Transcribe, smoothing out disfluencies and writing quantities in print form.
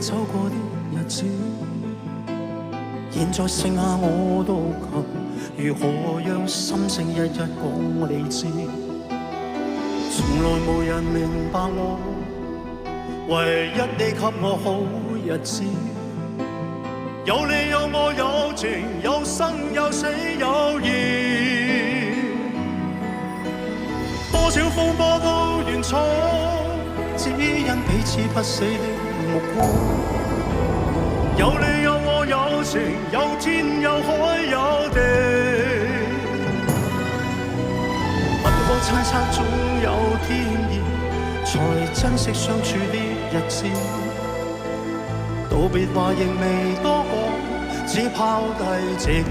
走過的日子，現在剩下我獨行，如何讓心聲一一講你知？從來無人明白我，唯一你給我好日子。有你有我有情，有生有死有義，多少風波都願闖，只因彼此不死的目光。有你有我有情，有天有海有地，不可猜測總有天意，才珍惜相處的日子。道別話仍未多講，只拋低這個